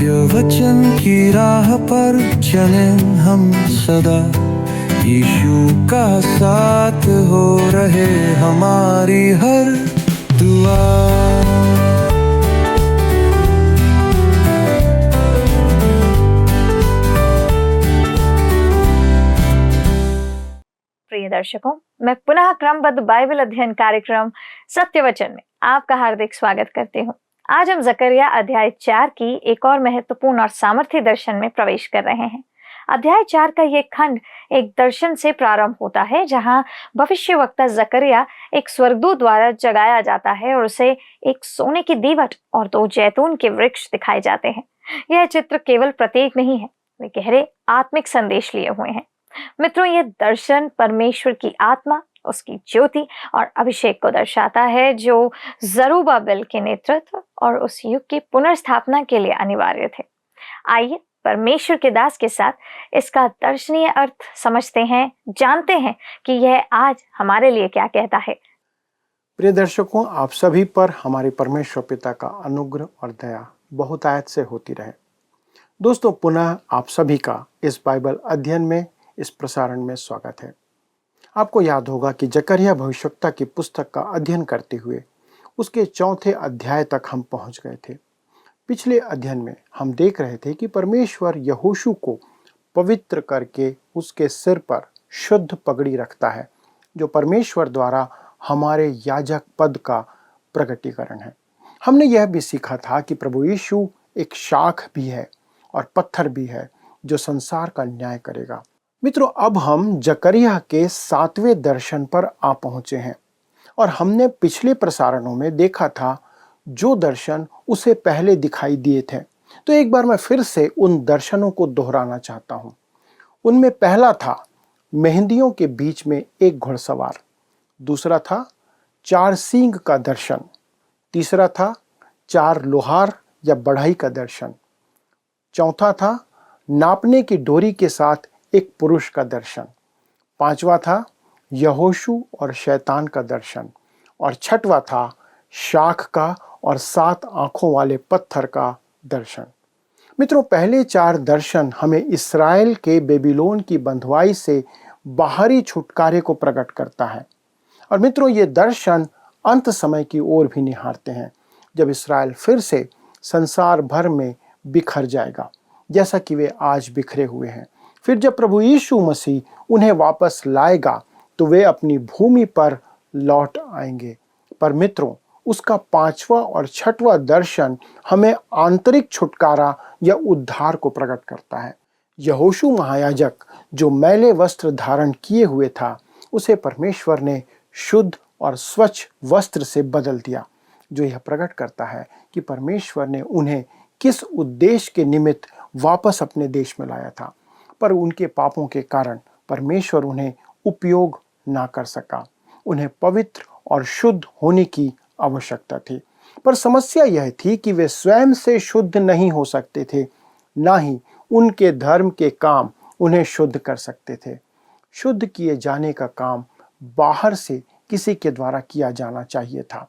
सत्य वचन की राह पर चलें हम सदा, यीशु का साथ हो रहे हमारी हर दुआ। प्रिय दर्शकों, मैं पुनः क्रमबद्ध बाइबल अध्ययन कार्यक्रम सत्य वचन में आपका हार्दिक स्वागत करती हूँ। आज हम जकरिया अध्याय 4 की एक और महत्वपूर्ण और सामर्थ्य दर्शन में प्रवेश कर रहे हैं। अध्याय 4 का ये खंड एक दर्शन से प्रारंभ होता है, जहाँ भविष्यवक्ता जकरिया एक स्वर्गदूत द्वारा जगाया जाता है और उसे एक सोने की दीवट और 2 जैतून के वृक्ष दिखाए जाते हैं। यह चित्र केवल प्रतीक नहीं है, वे गहरे आत्मिक संदेश लिए हुए हैं। मित्रों, ये दर्शन परमेश्वर की आत्मा, उसकी ज्योति और अभिषेक को दर्शाता है, जो जरूब्बाबिल के नेतृत्व और उस युग की पुनर्स्थापना के लिए अनिवार्य थे। आइए परमेश्वर के दास के साथ इसका दर्शनीय अर्थ समझते हैं, जानते हैं कि यह आज हमारे लिए क्या कहता है। प्रिय दर्शकों, आप सभी पर हमारे परमेश्वर पिता का अनुग्रह और दया बहुतायत से होती रहे। दोस्तों, पुनः आप सभी का इस बाइबल अध्ययन में, इस प्रसारण में स्वागत है। आपको याद होगा कि जकरिया भविष्यवक्ता की पुस्तक का अध्ययन करते हुए उसके 4थे अध्याय तक हम पहुंच गए थे। पिछले अध्ययन में हम देख रहे थे कि परमेश्वर यहोशू को पवित्र करके उसके सिर पर शुद्ध पगड़ी रखता है, जो परमेश्वर द्वारा हमारे याजक पद का प्रकटीकरण है। हमने यह भी सीखा था कि प्रभु यीशु एक शाख भी है और पत्थर भी है, जो संसार का न्याय करेगा। मित्रों, अब हम जकरिया के 7वें दर्शन पर आ पहुंचे हैं और हमने पिछले प्रसारणों में देखा था जो दर्शन उसे पहले दिखाई दिए थे। तो एक बार मैं फिर से उन दर्शनों को दोहराना चाहता हूं। उनमें पहला था मेहंदियों के बीच में एक घुड़सवार, दूसरा था 4 सींग का दर्शन, तीसरा था 4 लोहार या बढ़ई का दर्शन, चौथा था नापने की डोरी के साथ एक पुरुष का दर्शन, 5वां था यहोशू और शैतान का दर्शन और 6वां था शाख का और 7 आंखों वाले पत्थर का दर्शन। मित्रों, पहले 4 दर्शन हमें इस्राएल के बेबीलोन की बंधुआई से बाहरी छुटकारे को प्रकट करता है। और मित्रों, ये दर्शन अंत समय की ओर भी निहारते हैं, जब इस्राएल फिर से संसार भर में बिखर जाएगा, जैसा कि वे आज बिखरे हुए हैं। फिर जब प्रभु यीशु मसीह उन्हें वापस लाएगा तो वे अपनी भूमि पर लौट आएंगे। पर मित्रों, उसका 5वां और 6वां दर्शन हमें आंतरिक छुटकारा या उद्धार को प्रकट करता है। यहोशू महायाजक, जो मैले वस्त्र धारण किए हुए था, उसे परमेश्वर ने शुद्ध और स्वच्छ वस्त्र से बदल दिया, जो यह प्रकट करता है कि परमेश्वर ने उन्हें किस उद्देश्य के निमित्त वापस अपने देश में लाया था। पर उनके पापों के कारण परमेश्वर उन्हें उपयोग ना कर सका। उन्हें पवित्र और शुद्ध होने की आवश्यकता थी। पर समस्या यह थी कि वे स्वयं से शुद्ध नहीं हो सकते थे, ना ही उनके धर्म के काम उन्हें शुद्ध कर सकते थे। शुद्ध किए जाने का काम बाहर से किसी के द्वारा किया जाना चाहिए था।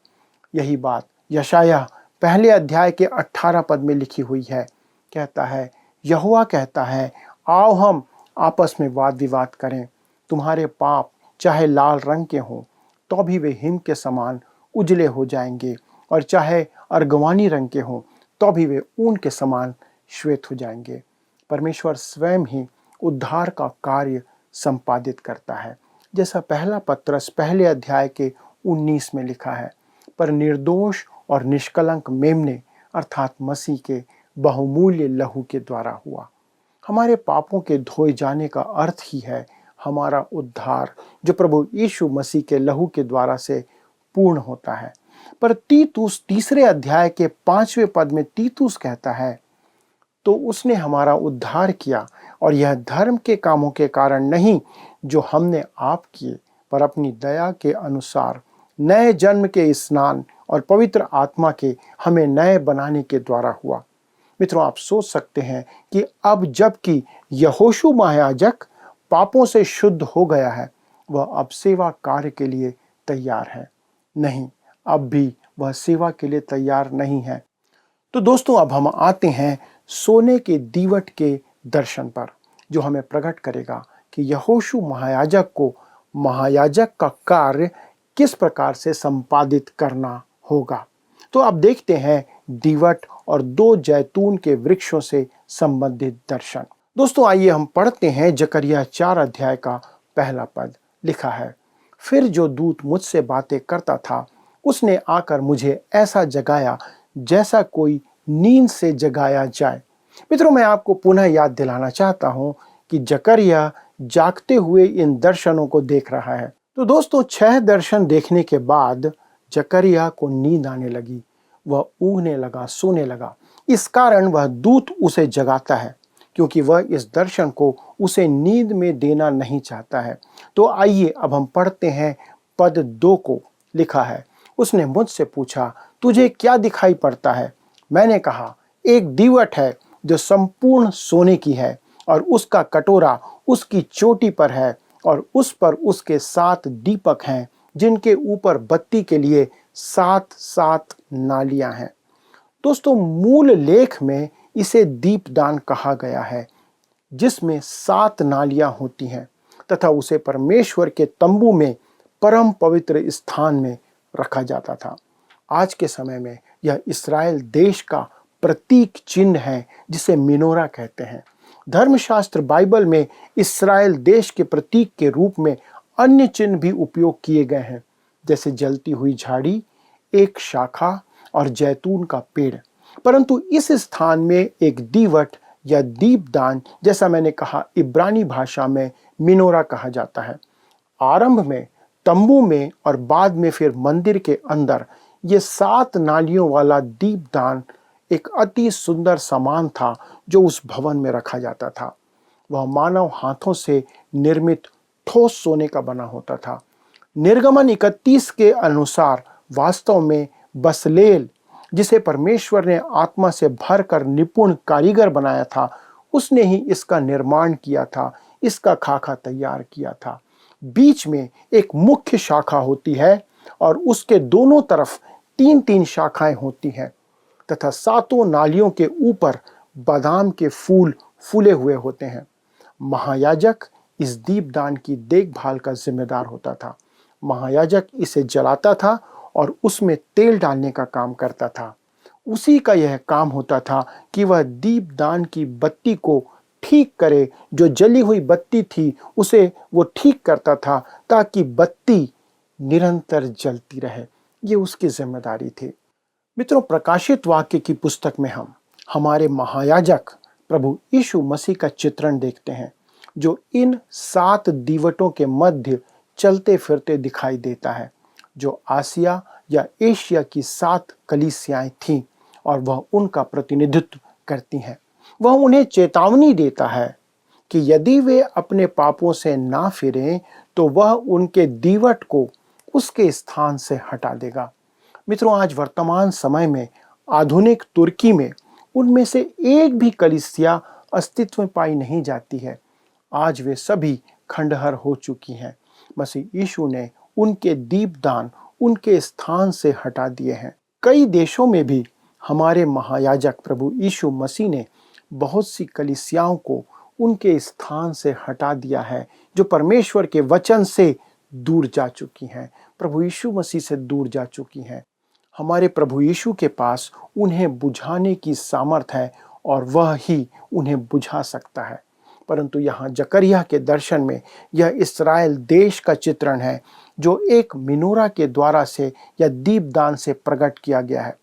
यही बात यशायाह पहले अध्याय के 18 पद में लिखी हुई है। कहता है, यहोवा कहता है, आओ हम आपस में वाद विवाद करें। तुम्हारे पाप चाहे लाल रंग के हों तो भी वे हिम के समान उजले हो जाएंगे, और चाहे अर्गवानी रंग के हों तो भी वे ऊन के समान श्वेत हो जाएंगे। परमेश्वर स्वयं ही उद्धार का कार्य संपादित करता है, जैसा पहला पत्रस पहले अध्याय के 19 में लिखा है। पर निर्दोष और निष्कलंक मेमने अर्थात मसीह के बहुमूल्य लहू के द्वारा हुआ। हमारे पापों के धोए जाने का अर्थ ही है हमारा उद्धार, जो प्रभु यीशु मसीह के लहू के द्वारा से पूर्ण होता है। पर तीतुस 3 अध्याय के 5वें पद में तीतुस कहता है, तो उसने हमारा उद्धार किया, और यह धर्म के कामों के कारण नहीं जो हमने आप किए, पर अपनी दया के अनुसार नए जन्म के स्नान और पवित्र आत्मा के हमें नए बनाने के द्वारा हुआ। मित्रों, आप सोच सकते हैं कि अब जबकि यहोशू महायाजक पापों से शुद्ध हो गया है, वह अब सेवा कार्य के लिए तैयार है। नहीं, अब भी वह सेवा के लिए तैयार नहीं है। तो दोस्तों, अब हम आते हैं सोने के दीवट के दर्शन पर, जो हमें प्रकट करेगा कि यहोशू महायाजक को महायाजक का कार्य किस प्रकार से संपादित करना होगा। तो अब देखते हैं दीवट और 2 जैतून के वृक्षों से संबंधित दर्शन। दोस्तों आइए हम पढ़ते हैं जकरिया 4 अध्याय का पहला पद। लिखा है, फिर जो दूत मुझसे बातें करता था उसने आकर मुझे ऐसा जगाया जैसा कोई नींद से जगाया जाए। मित्रों, मैं आपको पुनः याद दिलाना चाहता हूं कि जकरिया जागते हुए इन दर्शनों को देख रहा है। तो दोस्तों 6 दर्शन देखने के बाद जकरिया को नींद आने लगी। वह ऊँघने लगा, सोने लगा। इस कारण वह दूत उसे जगाता है, क्योंकि वह इस दर्शन को उसे नींद में देना नहीं चाहता है। तो आइए अब हम पढ़ते हैं पद 2 को। लिखा है, उसने मुझसे पूछा, तुझे क्या दिखाई पड़ता है? मैंने कहा, एक दीवट है जो संपूर्ण सोने की है और उसका कटोरा उसकी चोटी पर है और उस पर उसके 7 दीपक हैं, जिनके ऊपर बत्ती के लिए 7 नालियां हैं। दोस्तों मूल लेख में इसे दीपदान कहा गया है, जिसमें 7 नालियां होती हैं तथा उसे परमेश्वर के तंबू में परम पवित्र स्थान में रखा जाता था। आज के समय में यह इस्राएल देश का प्रतीक चिन्ह है, जिसे मिनोरा कहते हैं। धर्मशास्त्र बाइबल में इस्राएल देश के प्रतीक के रूप में अन्य चिन्ह भी उपयोग किए गए हैं, जैसे जलती हुई झाड़ी, एक शाखा और जैतून का पेड़। परंतु इस स्थान में एक दीवट या दीपदान, जैसा मैंने कहा, इब्रानी भाषा में मिनोरा कहा जाता है। आरंभ में तंबू में और बाद में फिर मंदिर के अंदर ये 7 नालियों वाला दीपदान एक अति सुंदर सामान था जो उस भवन में रखा जाता था। वह मानव हाथों से निर्मित ठोस सोने का बना होता था। निर्गमन 31 के अनुसार वास्तव में बसलेल, जिसे परमेश्वर ने आत्मा से भरकर निपुण कारीगर बनाया था, उसने ही इसका निर्माण किया था, इसका खाका तैयार किया था। बीच में एक मुख्य शाखा होती है और उसके दोनों तरफ 3-3 शाखाएं होती हैं तथा 7 नालियों के ऊपर बादाम के फूल फूले हुए होते हैं। महायाजक इस दीपदान की देखभाल का जिम्मेदार होता था। महायाजक इसे जलाता था और उसमें तेल डालने का काम करता था। उसी का यह काम होता था कि वह दीपदान की बत्ती को ठीक करे। जो जली हुई बत्ती थी उसे वो ठीक करता था ताकि बत्ती निरंतर जलती रहे। ये उसकी जिम्मेदारी थी। मित्रों, प्रकाशित वाक्य की पुस्तक में हम हमारे महायाजक प्रभु यीशु मसीह का चित्रण देखते हैं, जो इन 7 दीवटों के मध्य चलते फिरते दिखाई देता है, जो आसिया या एशिया की 7 कलीसियाएं थीं और वह उनका प्रतिनिधित्व करती हैं। वह उन्हें चेतावनी देता है कि यदि वे अपने पापों से ना फिरें तो वह उनके दीवट को उसके स्थान से हटा देगा। मित्रों, आज वर्तमान समय में आधुनिक तुर्की में उनमें से एक भी कलीसिया अस्तित्व में पाई नहीं जाती है। आज वे सभी खंडहर हो चुकी हैं। मसीह यीशु ने उनके दीपदान उनके स्थान से हटा दिए हैं। कई देशों में भी हमारे महायाजक प्रभु यीशु मसीह ने बहुत सी कलीसियाओं को उनके स्थान से हटा दिया है, जो परमेश्वर के वचन से दूर जा चुकी हैं, प्रभु यीशु मसीह से दूर जा चुकी हैं। हमारे प्रभु यीशु के पास उन्हें बुझाने की सामर्थ है और वह ही उन्हें बुझा सकता है। परंतु यहाँ जकरिया के दर्शन में यह इस्राएल देश का चित्रण है, जो एक मिनोरा के द्वारा से या दीपदान से प्रकट किया गया है।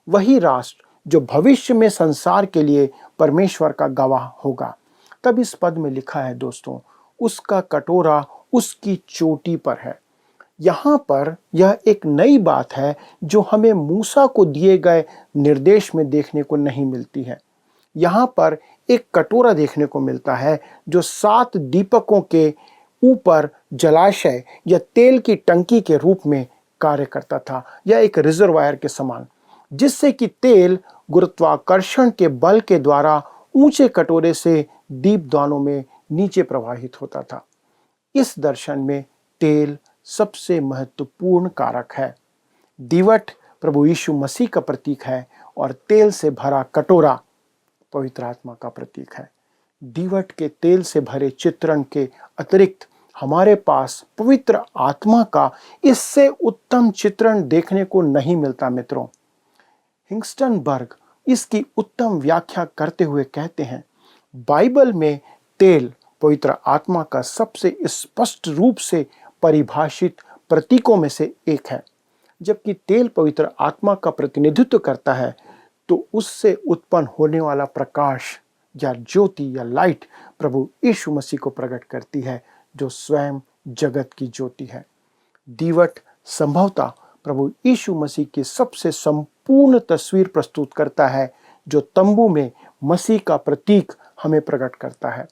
वही राष्ट्र जो भविष्य में संसार के लिए परमेश्वर का गवाह होगा। तब इस पद में लिखा है दोस्तों, उसका कटोरा उसकी चोटी पर है। यहाँ पर यह एक नई बात है जो हमें मूसा को दिए गए निर्देश में देखने को नहीं मिलती है। यहाँ पर एक कटोरा देखने को मिलता है जो 7 दीपकों के ऊपर जलाशय या तेल की टंकी के रूप में कार्य करता था, या एक रिजर्वायर के समान, जिससे कि तेल गुरुत्वाकर्षण के बल के द्वारा ऊंचे कटोरे से दीपदानों में नीचे प्रवाहित होता था। इस दर्शन में तेल सबसे महत्वपूर्ण कारक है। दीवट प्रभु यीशु मसीह का प्रतीक है और तेल से भरा कटोरा पवित्र आत्मा का प्रतीक है। दीवट के तेल से भरे चित्रण के अतिरिक्त हमारे पास पवित्र आत्मा का इससे उत्तम चित्रण देखने को नहीं मिलता मित्रों। हिंगस्टनबर्ग इसकी उत्तम व्याख्या करते हुए कहते हैं, बाइबल में तेल पवित्र आत्मा का सबसे स्पष्ट रूप से परिभाषित प्रतीकों में से एक है। जबकि तेल पवित्र आत्मा का प्रतिनिधित्व करता है, तो उससे उत्पन्न होने वाला प्रकाश या ज्योति या लाइट प्रभु यीशु मसीह को प्रकट करती है, जो स्वयं जगत की ज्योति है। दीवट संभवतः प्रभु यीशु मसीह की सबसे संपूर्ण तस्वीर प्रस्तुत करता है, जो तंबू में मसीह का प्रतीक हमें प्रकट करता है।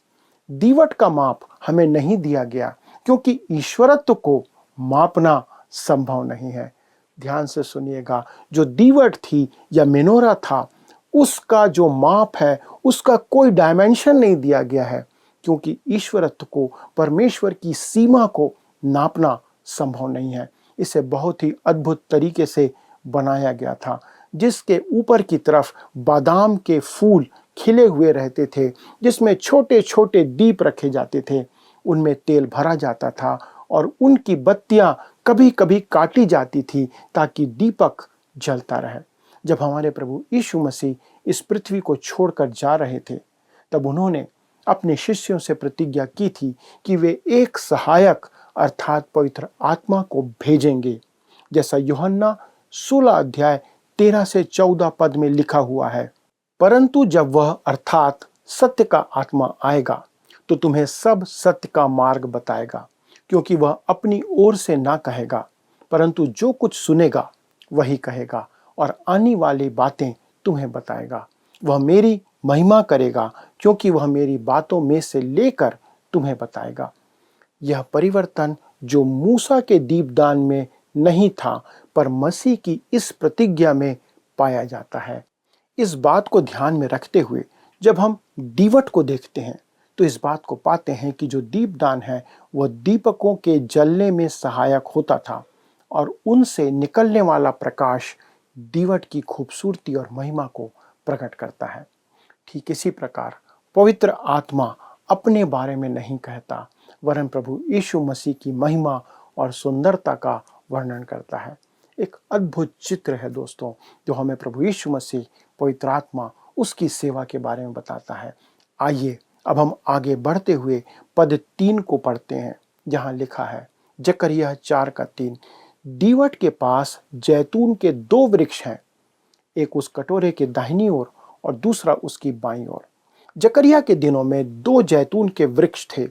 दीवट का माप हमें नहीं दिया गया, क्योंकि ईश्वरत्व को मापना संभव नहीं है। ध्यान से सुनिएगा, जो दीवट थी या मेनोरा था, उसका जो माप है उसका कोई डायमेंशन नहीं दिया गया है, क्योंकि ईश्वरत्व को, परमेश्वर की सीमा को नापना संभव नहीं है। इसे बहुत ही अद्भुत तरीके से बनाया गया था, जिसके ऊपर की तरफ बादाम के फूल खिले हुए रहते थे, जिसमें छोटे छोटे दीप रखे जाते थे। उनमें तेल भरा जाता था और उनकी बत्तियां कभी कभी काटी जाती थी ताकि दीपक जलता रहे। जब हमारे प्रभु यीशु मसीह इस पृथ्वी को छोड़कर जा रहे थे, तब उन्होंने अपने शिष्यों से प्रतिज्ञा की थी कि वे एक सहायक अर्थात पवित्र आत्मा को भेजेंगे, जैसा यूहन्ना 16 अध्याय 13 से 14 पद में लिखा हुआ है। परंतु जब वह अर्थात सत्य का आत्मा आएगा, तो तुम्हें सब सत्य का मार्ग बताएगा, क्योंकि वह अपनी ओर से ना कहेगा, परंतु जो कुछ सुनेगा वही कहेगा और आने वाली बातें तुम्हें बताएगा। वह मेरी महिमा करेगा, क्योंकि वह मेरी बातों में से लेकर तुम्हें बताएगा। यह परिवर्तन जो मूसा के दीपदान में नहीं था, पर मसीह की इस प्रतिज्ञा में पाया जाता है। इस बात को ध्यान में रखते हुए जब हम दीवट को देखते हैं, तो इस बात को पाते हैं कि जो दीपदान है वह दीपकों के जलने में सहायक होता था, और उनसे निकलने वाला प्रकाश दीवट की खूबसूरती और महिमा को प्रकट करता है। ठीक इसी प्रकार पवित्र आत्मा अपने बारे में नहीं कहता, वरन प्रभु यीशु मसीह की महिमा और सुंदरता का वर्णन करता है। एक अद्भुत चित्र है दोस्तों, जो हमें प्रभु यीशु मसीह, पवित्र आत्मा, उसकी सेवा के बारे में बताता है। आइए अब हम आगे बढ़ते हुए पद 3 को पढ़ते हैं, जहां लिखा है, जकरिया 4:3, दीवट के पास जैतून के 2 वृक्ष हैं, एक उस कटोरे के दाहिनी ओर और दूसरा उसकी बाईं ओर। जकरिया के दिनों में 2 जैतून के वृक्ष थे,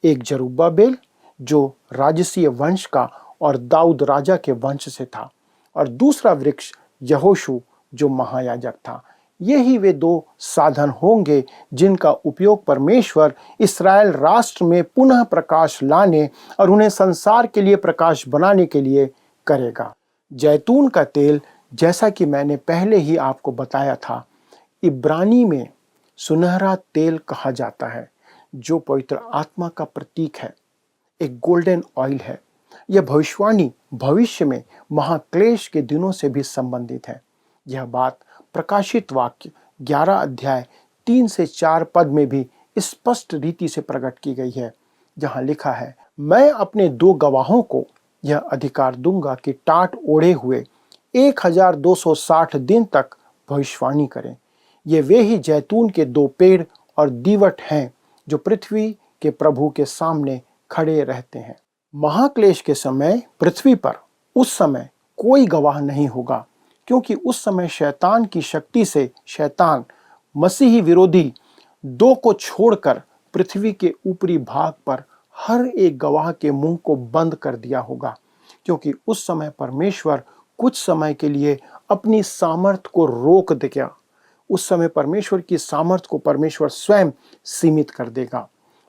एक जरुब्बाबेल जो राजसीय वंश का और दाऊद राजा के वंश से था, और दूसरा वृक्ष यहोशू जो महायाजक था। यही वे 2 साधन होंगे जिनका उपयोग परमेश्वर इस्राएल राष्ट्र में पुनः प्रकाश लाने और उन्हें संसार के लिए प्रकाश बनाने के लिए करेगा। जैतून का तेल, जैसा कि मैंने पहले ही आपको बताया था, इब्रानी में सुनहरा तेल कहा जाता है, जो पवित्र आत्मा का प्रतीक है, एक गोल्डन ऑयल है। यह भविष्यवाणी भविष्य में महाक्लेश के दिनों से भी संबंधित है। यह बात प्रकाशित वाक्य 11 अध्याय 3 से 4 पद में भी स्पष्ट रीति से प्रकट की गई है, जहां लिखा है, मैं अपने 2 गवाहों को यह अधिकार दूंगा कि टाट ओढ़े हुए 1260 दिन तक भविष्यवाणी करें। ये वे ही जैतून के 2 पेड़ और दीवट हैं, जो पृथ्वी के प्रभु के सामने खड़े रहते हैं। महाक्लेश के समय पृथ्वी पर उस समय कोई गवाह नहीं होगा, क्योंकि उस समय शैतान की शक्ति से शैतान मसीही विरोधी 2 को छोड़कर पृथ्वी के ऊपरी भाग पर हर एक गवाह के मुंह को बंद कर दिया होगा, क्योंकि उस समय परमेश्वर कुछ समय के लिए अपनी सामर्थ को रोक देगा। उस समय परमेश्वर की सामर्थ को परमेश्वर स्वयं सीमित कर देगा।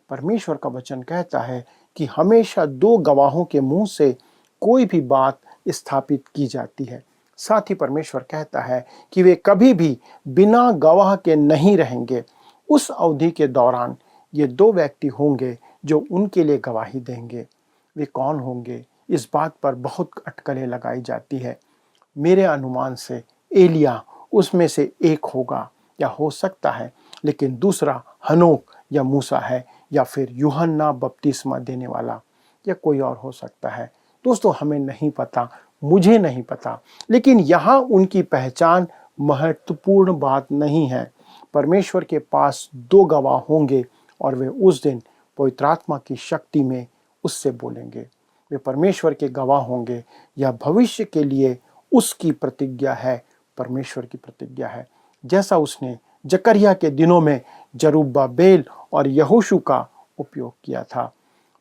परमेश्वर का वचन कहता है कि हमेशा 2 गवाहों के मुंह से कोई भी बात स्थापित की जाती है। साथ ही परमेश्वर कहता है कि वे कभी भी बिना गवाह के नहीं रहेंगे। उस अवधि के दौरान ये 2 व्यक्ति होंगे जो उनके लिए गवाही देंगे। वे कौन होंगे, इस बात पर बहुत अटकलें लगाई जाती है। मेरे अनुमान से एलिया उसमें से एक होगा, या हो सकता है, लेकिन दूसरा हनोक या मूसा है, या फिर यूहन्ना बपतिस्मा देने वाला, या कोई और हो सकता है। दोस्तों, हमें नहीं पता, मुझे नहीं पता, लेकिन यहाँ उनकी पहचान महत्वपूर्ण बात नहीं है। परमेश्वर के पास 2 गवाह होंगे और वे उस दिन पवित्र आत्मा की शक्ति में उससे बोलेंगे। वे परमेश्वर के गवाह होंगे। यह भविष्य के लिए उसकी प्रतिज्ञा है, परमेश्वर की प्रतिज्ञा है, जैसा उसने जकरिया के दिनों में जरुब्बाबेल और यहोशू का उपयोग किया था।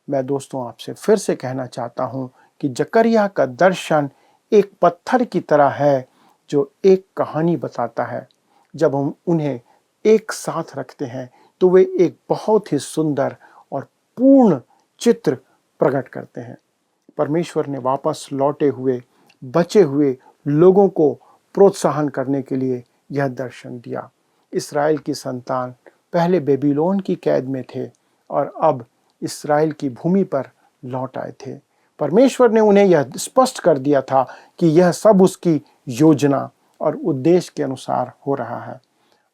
मैं दोस्तों आपसे फिर से कहना चाहता हूँ कि जकरिया का दर्शन एक पत्थर की तरह है जो एक कहानी बताता है। जब हम उन्हें एक साथ रखते हैं तो वे एक बहुत ही सुंदर और पूर्ण चित्र प्रकट करते हैं। परमेश्वर ने वापस लौटे हुए बचे हुए लोगों को प्रोत्साहन करने के लिए यह दर्शन दिया। इस्राएल की संतान पहले बेबीलोन की कैद में थे और अब इस्राएल की भूमि पर लौट आए थे। परमेश्वर ने उन्हें यह स्पष्ट कर दिया था कि यह सब उसकी योजना और उद्देश्य के अनुसार हो रहा है।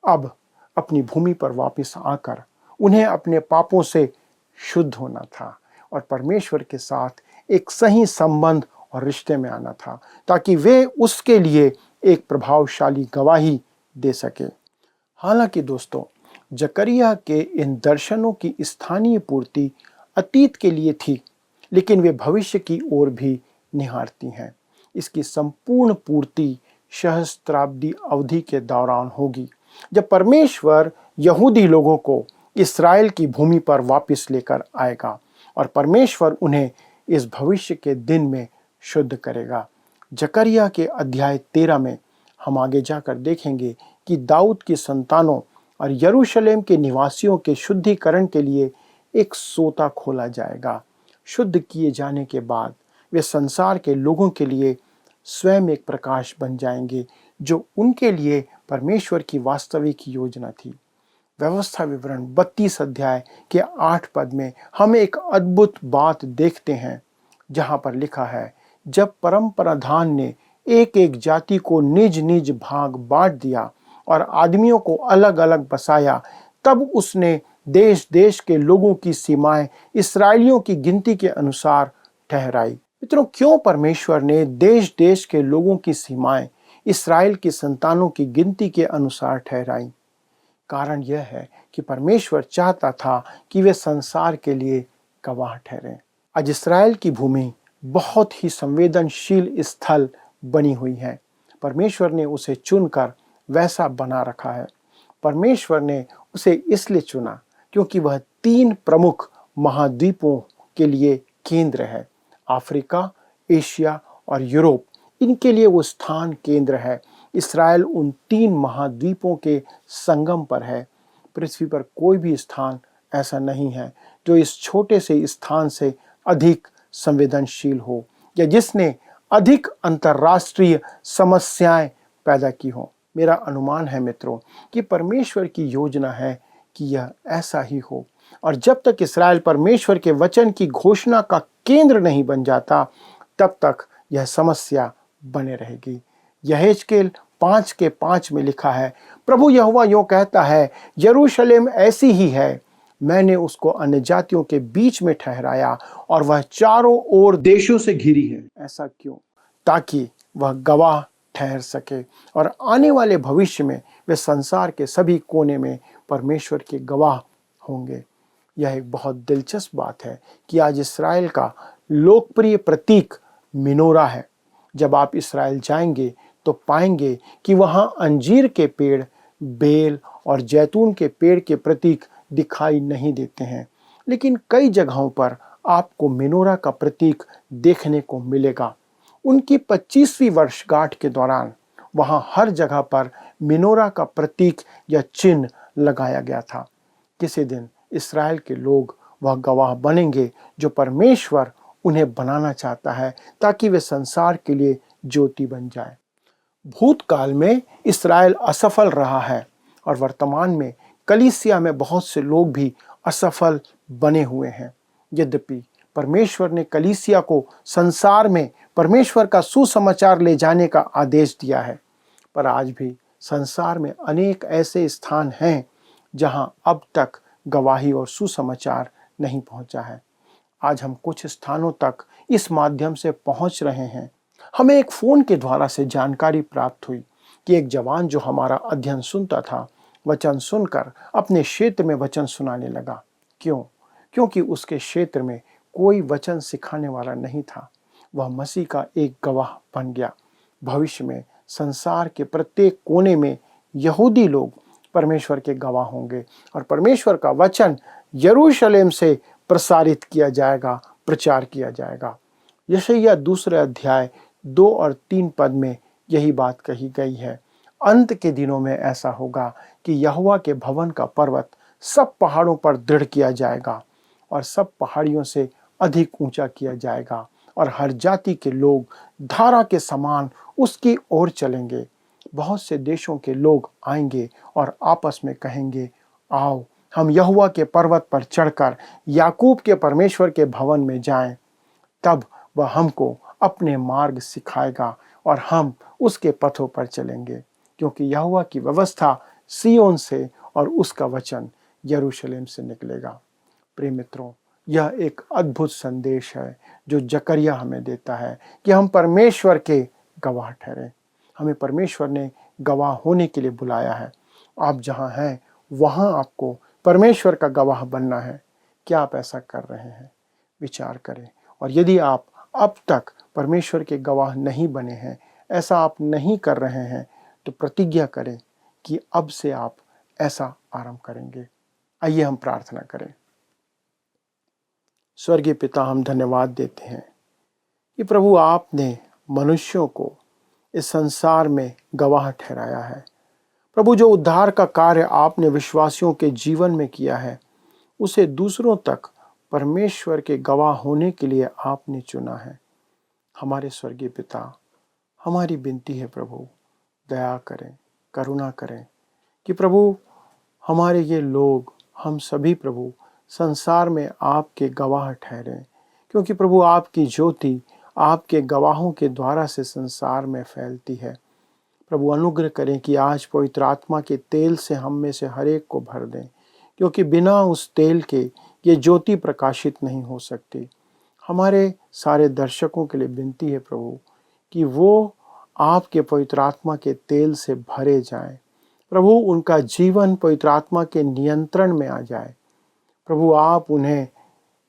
अब अपनी भूमि पर वापस आकर उन्हें अपने पापों से शुद्ध होना था और परमेश्वर के साथ एक सही संबंध और रिश्ते में आना था, ताकि वे उसके लिए एक प्रभावशाली गवाही दे सके। हालांकि दोस्तों, जकरिया के इन दर्शनों की स्थानीय पूर्ति अतीत के लिए थी, लेकिन वे भविष्य की ओर भी निहारती हैं। इसकी संपूर्ण पूर्ति सहस्त्राब्दी अवधि के दौरान होगी, जब परमेश्वर यहूदी लोगों को इस्राएल की भूमि पर वापस लेकर आएगा और परमेश्वर उन्हें इस भविष्य के दिन में शुद्ध करेगा। जकरिया के अध्याय 13 में हम आगे जाकर देखेंगे कि दाऊद की संतानों और यरूशलेम के निवासियों के शुद्धिकरण के लिए एक सोता खोला जाएगा। शुद्ध किए जाने के बाद वे संसार के लोगों के लिए स्वयं एक प्रकाश बन जाएंगे, जो उनके लिए परमेश्वर की वास्तविक योजना थी। व्यवस्था विवरण 32 अध्याय के 8 पद में हम एक अद्भुत बात देखते हैं, जहां पर लिखा है, जब परम प्रधान ने एक एक जाति को निज निज भाग बांट दिया और आदमियों को अलग अलग बसाया, तब उसने देश देश के लोगों की सीमाएं इस्राएलियों की गिनती के अनुसार ठहराई। मित्रों, क्यों परमेश्वर ने देश देश के लोगों की सीमाएं इस्राएल की संतानों की गिनती के अनुसार ठहराई? कारण यह है कि परमेश्वर चाहता था कि वे संसार के लिए गवाह ठहरें। आज इस्राएल की भूमि बहुत ही संवेदनशील स्थल बनी हुई है। परमेश्वर ने उसे चुनकर वैसा बना रखा है। परमेश्वर ने उसे इसलिए चुना क्योंकि वह 3 प्रमुख महाद्वीपों के लिए केंद्र है। अफ्रीका, एशिया और यूरोप, इनके लिए वो स्थान केंद्र है। इस्राएल उन 3 महाद्वीपों के संगम पर है। पृथ्वी पर कोई भी स्थान ऐसा नहीं है जो इस छोटे से स्थान से अधिक संवेदनशील हो या जिसने अधिक अंतर्राष्ट्रीय समस्याएं पैदा की हो। मेरा अनुमान है मित्रों कि परमेश्वर की योजना है कि यह ऐसा ही हो, और जब तक इस्राएल परमेश्वर के वचन की घोषणा का केंद्र नहीं बन जाता, तब तक यह समस्या बने रहेगी। यहेजकेल 5:5 में लिखा है, प्रभु यहोवा यूं कहता है, यरूशलेम ऐसी ही है, मैंने उसको अन्य जातियों के बीच में ठहराया और वह चारों ओर देशों से घिरी है। ऐसा क्यों? ताकि वह गवाह ठहर सके और आने वाले भविष्य में वे संसार के सभी कोने में परमेश्वर के गवाह होंगे। यह एक बहुत दिलचस्प बात है कि आज इस्राएल का लोकप्रिय प्रतीक मिनोरा है। जब आप इस्राएल जाएंगे तो पाएंगे कि वहाँ अंजीर के पेड़, बेल और जैतून के पेड़ के प्रतीक दिखाई नहीं देते हैं, लेकिन कई जगहों पर आपको मिनोरा का प्रतीक देखने को मिलेगा। उनकी 25वीं वर्षगांठ के दौरान वहाँ हर जगह पर मिनोरा का प्रतीक या चिन्ह लगाया गया था। किसी दिन इस्राएल के लोग वह गवाह बनेंगे जो परमेश्वर उन्हें बनाना चाहता है, ताकि वे संसार के लिए ज्योति बन जाए। भूतकाल में इस्राएल असफल रहा है और वर्तमान में कलीसिया में बहुत से लोग भी असफल बने हुए हैं। यद्यपि परमेश्वर ने कलीसिया को संसार में परमेश्वर का सुसमाचार ले जाने का आदेश दिया है, पर आज भी संसार में अनेक ऐसे स्थान हैं जहां अब तक गवाही और सुसमाचार नहीं पहुंचा है। आज हम कुछ स्थानों तक इस माध्यम से पहुंच रहे हैं। हमें एक फ़ोन के द्वारा से जानकारी प्राप्त हुई कि एक जवान जो हमारा अध्ययन सुनता था, वचन सुनकर अपने क्षेत्र में वचन सुनाने लगा। क्यों? क्योंकि उसके क्षेत्र में कोई वचन सिखाने वाला नहीं था। वह मसीह का एक गवाह बन गया। भविष्य में संसार के प्रत्येक कोने में यहूदी लोग परमेश्वर के गवाह होंगे और परमेश्वर का वचन यरूशलेम से प्रसारित किया जाएगा, प्रचार किया जाएगा। यशायाह 2 अध्याय 2 और 3 पद में यही बात कही गई है। अंत के दिनों में ऐसा होगा कि यहोवा के भवन का पर्वत सब पहाड़ों पर दृढ़ किया जाएगा और सब पहाड़ियों से अधिक ऊंचा किया जाएगा और हर जाति के लोग धारा के समान उसकी ओर चलेंगे। बहुत से देशों के लोग आएंगे और आपस में कहेंगे, आओ हम यहोवा के पर्वत पर चढ़कर याकूब के परमेश्वर के भवन में जाएं। तब वह हमको अपने मार्ग सिखाएगा और हम उसके पथों पर चलेंगे, क्योंकि यहोवा की व्यवस्था सिय्योन से और उसका वचन यरूशलेम से निकलेगा। प्रिय मित्रों, यह एक अद्भुत संदेश है जो जकरिया हमें देता है कि हम परमेश्वर के गवाह ठहरें। हमें परमेश्वर ने गवाह होने के लिए बुलाया है। आप जहाँ हैं वहाँ आपको परमेश्वर का गवाह बनना है। क्या आप ऐसा कर रहे हैं? विचार करें। और यदि आप अब तक परमेश्वर के गवाह नहीं बने हैं, ऐसा आप नहीं कर रहे हैं, तो प्रतिज्ञा करें कि अब से आप ऐसा आरंभ करेंगे। आइए हम प्रार्थना करें। स्वर्गीय पिता, हम धन्यवाद देते हैं कि प्रभु आपने मनुष्यों को इस संसार में गवाह ठहराया है। प्रभु, जो उद्धार का कार्य आपने विश्वासियों के जीवन में किया है, उसे दूसरों तक परमेश्वर के गवाह होने के लिए आपने चुना है। हमारे स्वर्गीय पिता, हमारी विनती है प्रभु, दया करें, करुणा करें कि प्रभु हमारे ये लोग, हम सभी प्रभु संसार में आपके गवाह ठहरें, क्योंकि प्रभु आपकी ज्योति आपके गवाहों के द्वारा से संसार में फैलती है। प्रभु अनुग्रह करें कि आज पवित्र आत्मा के तेल से हम में से हर एक को भर दें, क्योंकि बिना उस तेल के ये ज्योति प्रकाशित नहीं हो सकती। हमारे सारे दर्शकों के लिए विनती है प्रभु कि वो आपके पवित्र आत्मा के तेल से भरे जाएं। प्रभु, उनका जीवन पवित्र आत्मा के नियंत्रण में आ जाए। प्रभु, आप उन्हें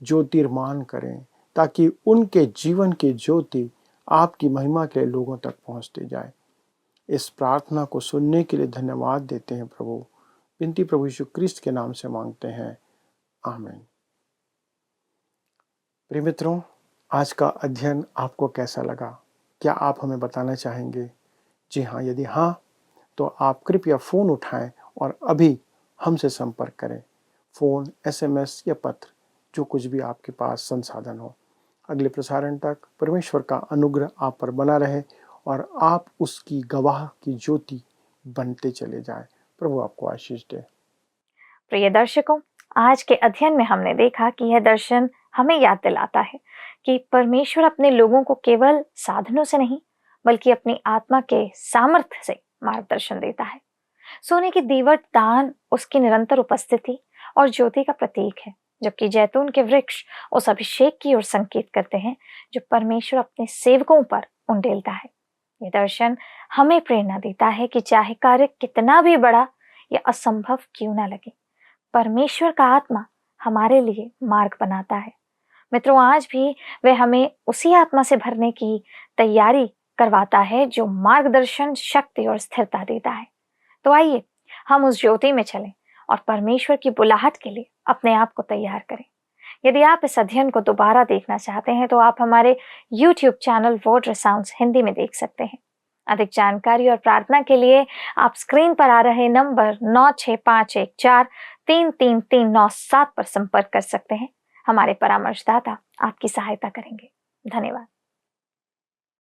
ज्योतिर्मान करें ताकि उनके जीवन की ज्योति आपकी महिमा के लिए लोगों तक पहुंचती जाए। इस प्रार्थना को सुनने के लिए धन्यवाद देते हैं प्रभु। विनती प्रभु यीशु क्रिस्त के नाम से मांगते हैं, आमीन। प्रिय मित्रों, आज का अध्ययन आपको कैसा लगा? क्या आप हमें बताना चाहेंगे? जी हाँ, यदि हाँ तो आप कृपया फ़ोन उठाएं और अभी हमसे संपर्क करें। फ़ोन, SMS या पत्र, जो कुछ भी आपके पास संसाधन हो। अगले प्रसारण तक परमेश्वर का अनुग्रह आप पर बना रहे और आप उसकी गवाह की ज्योति बनते चले जाएं। प्रभु आपको आशीष दे। प्रिय दर्शकों, आज के अध्ययन में हमने देखा कि यह दर्शन हमें याद दिलाता है कि परमेश्वर अपने लोगों को केवल साधनों से नहीं, बल्कि अपनी आत्मा के सामर्थ्य से मार्गदर्शन देता है। सोने की दीवट दान उसकी निरंतर उपस्थिति और ज्योति का प्रतीक है, जबकि जैतून के वृक्ष उस अभिषेक की ओर संकेत करते हैं जो परमेश्वर अपने सेवकों पर उंडेलता है। ये दर्शन हमें प्रेरणा देता है कि चाहे कार्य कितना भी बड़ा या असंभव क्यों ना लगे, परमेश्वर का आत्मा हमारे लिए मार्ग बनाता है। मित्रों, आज भी वह हमें उसी आत्मा से भरने की तैयारी करवाता है जो मार्गदर्शन, शक्ति और स्थिरता देता है। तो आइए हम उस ज्योति में चलें और परमेश्वर की बुलाहट के लिए अपने आप को तैयार करें। यदि आप इस अध्ययन को दोबारा देखना चाहते हैं तो आप हमारे YouTube चैनल वर्ड रिसाउंड्स हिंदी में देख सकते हैं। अधिक जानकारी और प्रार्थना के लिए आप स्क्रीन पर आ रहे नंबर 9651433397 पर संपर्क कर सकते हैं। हमारे परामर्शदाता आपकी सहायता करेंगे। धन्यवाद।